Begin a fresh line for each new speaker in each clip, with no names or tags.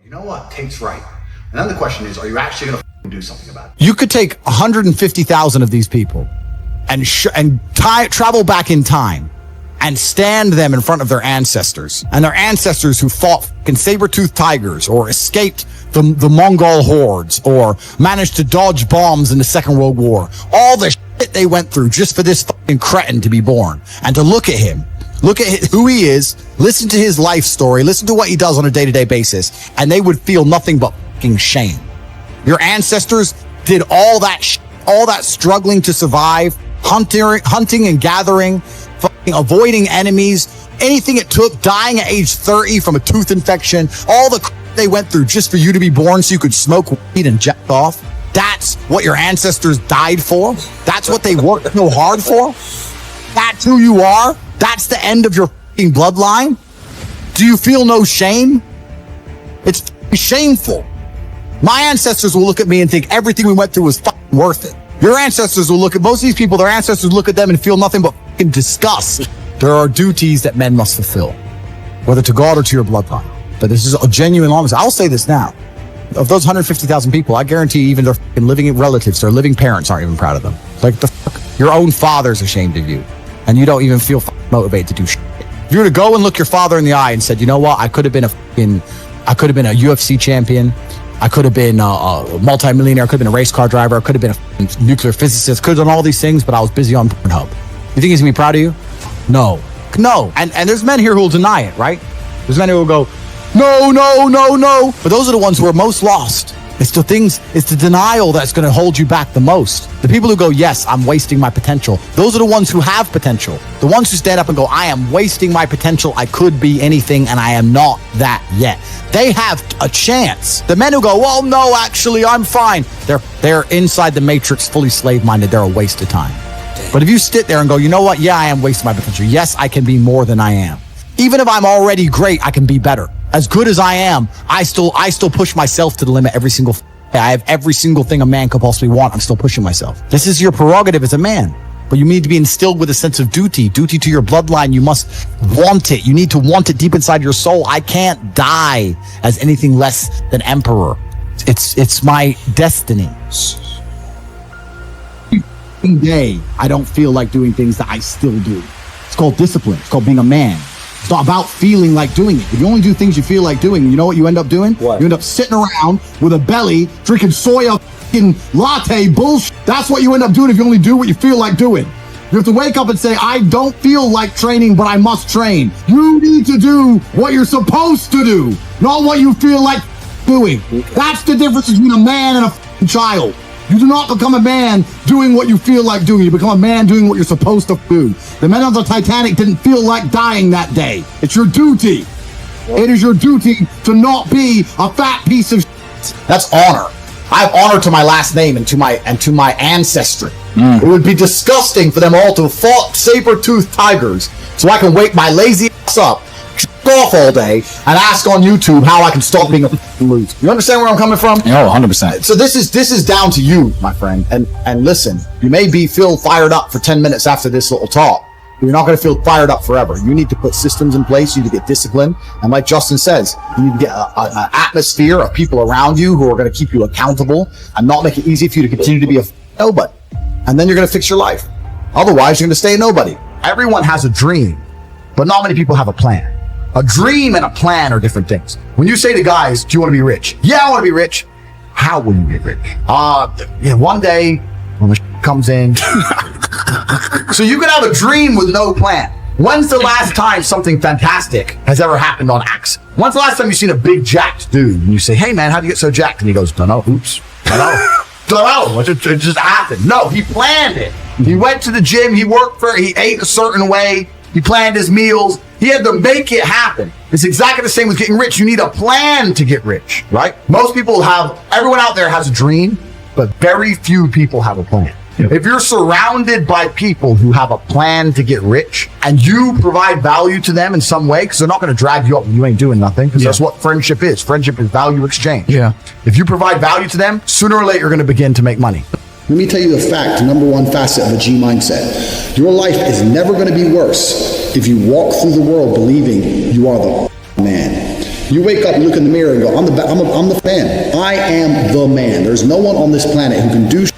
You know what? Tate's right. And then the question is, are you actually going to do something about it?
You could take 150,000 of these people and travel back in time and stand them in front of their ancestors, and their ancestors who fought fucking saber-toothed tigers or escaped the Mongol hordes or managed to dodge bombs in the Second World War. All the shit they went through just for this fucking cretin to be born, and to look at him. Look at who he is, listen to his life story, listen to what he does on a day-to-day basis, and they would feel nothing but fucking shame. Your ancestors did all that struggling to survive, hunting and gathering, fucking avoiding enemies, anything it took, dying at age 30 from a tooth infection, all the they went through just for you to be born so you could smoke weed and jack off. That's what your ancestors died for. That's what they worked so hard for. That's who you are. That's the end of your fucking bloodline. Do you feel no shame? It's shameful. My ancestors will look at me and think everything we went through was fucking worth it. Your ancestors will look at most of these people, their ancestors look at them and feel nothing but fucking disgust. There are duties that men must fulfill, whether to God or to your bloodline. But this is a genuine long. I'll say this now. Of those 150,000 people, I guarantee even their fucking living relatives, their living parents aren't even proud of them. Like, the fuck, your own father's ashamed of you. And you don't even feel motivated to do shit. If you were to go and look your father in the eye and said, you know what, I could have been a UFC champion, I could have been a multi-millionaire, I could have been a race car driver, I could have been a nuclear physicist, could have done all these things, but I was busy on Pornhub. You think he's gonna be proud of you? No. And there's men here who will deny it, right? There's men who will go, no. But those are the ones who are most lost. It's the denial that's going to hold you back the most. The people who go, yes, I'm wasting my potential. Those are the ones who have potential. The ones who stand up and go, I am wasting my potential. I could be anything and I am not that yet. They have a chance. The men who go, well, no, actually, I'm fine. They're inside the matrix, fully slave-minded. They're a waste of time. But if you sit there and go, you know what? Yeah, I am wasting my potential. Yes, I can be more than I am. Even if I'm already great, I can be better. As good as I am, I still push myself to the limit every single day. I have every single thing a man could possibly want. I'm still pushing myself. This is your prerogative as a man. But you need to be instilled with a sense of duty to your bloodline. You must want it. You need to want it deep inside your soul. I can't die as anything less than emperor. It's my destiny. Every day, I don't feel like doing things that I still do. It's called discipline. It's called being a man. It's not about feeling like doing it. If you only do things you feel like doing, you know what you end up doing? What? You end up sitting around with a belly, drinking soya fucking latte bullshit. That's what you end up doing if you only do what you feel like doing. You have to wake up and say, I don't feel like training, but I must train. You need to do what you're supposed to do, not what you feel like doing. That's the difference between a man and a child. You do not become a man doing what you feel like doing. You become a man doing what you're supposed to do. The men on the Titanic didn't feel like dying that day. It's your duty. It is your duty to not be a fat piece of shit. That's honor. I have honor to my last name and to my ancestry. It would be disgusting for them all to have fought saber-toothed tigers so I can wake my lazy ass up, off all day, and ask on YouTube how I can stop being a loser. You understand where I'm coming from?
No, 100%.
So this is down to you, my friend. And listen, you may feel fired up for 10 minutes after this little talk, but you're not going to feel fired up forever. You need to put systems in place. You need to get discipline. And like Justin says, you need to get an atmosphere of people around you who are going to keep you accountable and not make it easy for you to continue to be a nobody. And then you're going to fix your life. Otherwise, you're going to stay a nobody. Everyone has a dream, but not many people have a plan. A dream and a plan are different things. When you say to guys, do you want to be rich? Yeah, I want to be rich. How will you get rich? One day when the comes in. So you can have a dream with no plan. When's the last time something fantastic has ever happened on accident? When's the last time you've seen a big jacked dude and you say, hey man, how'd you get so jacked? And he goes, don't know, oops, don't know. It just happened. No, he planned it. He went to the gym, he ate a certain way, he planned his meals. He had to make it happen. It's exactly the same with getting rich. You need a plan to get rich, right? Everyone out there has a dream, but very few people have a plan. Yep. If you're surrounded by people who have a plan to get rich and you provide value to them in some way, because they're not going to drag you up when you ain't doing nothing, because that's what friendship is. Friendship is value exchange. Yeah. If you provide value to them, sooner or later you're going to begin to make money.
Let me tell you the fact, number one facet of a G mindset. Your life is never going to be worse if you walk through the world believing you are the man. You wake up, you look in the mirror and go, I'm the man. I am the man. There's no one on this planet who can do shit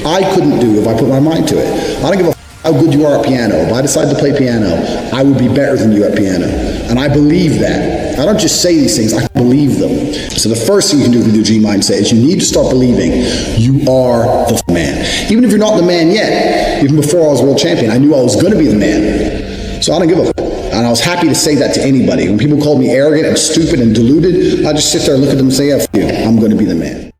I couldn't do if I put my mind to it. I don't give a how good you are at piano. If I decide to play piano, I would be better than you at piano. And I believe that. I don't just say these things, I believe them. So the first thing you can do with your G mindset is you need to start believing you are the man. Even if you're not the man yet, even before I was world champion, I knew I was going to be the man. So I don't give a f. And I was happy to say that to anybody. When people called me arrogant and stupid and deluded, I just sit there and look at them and say, F you, I'm going to be the man.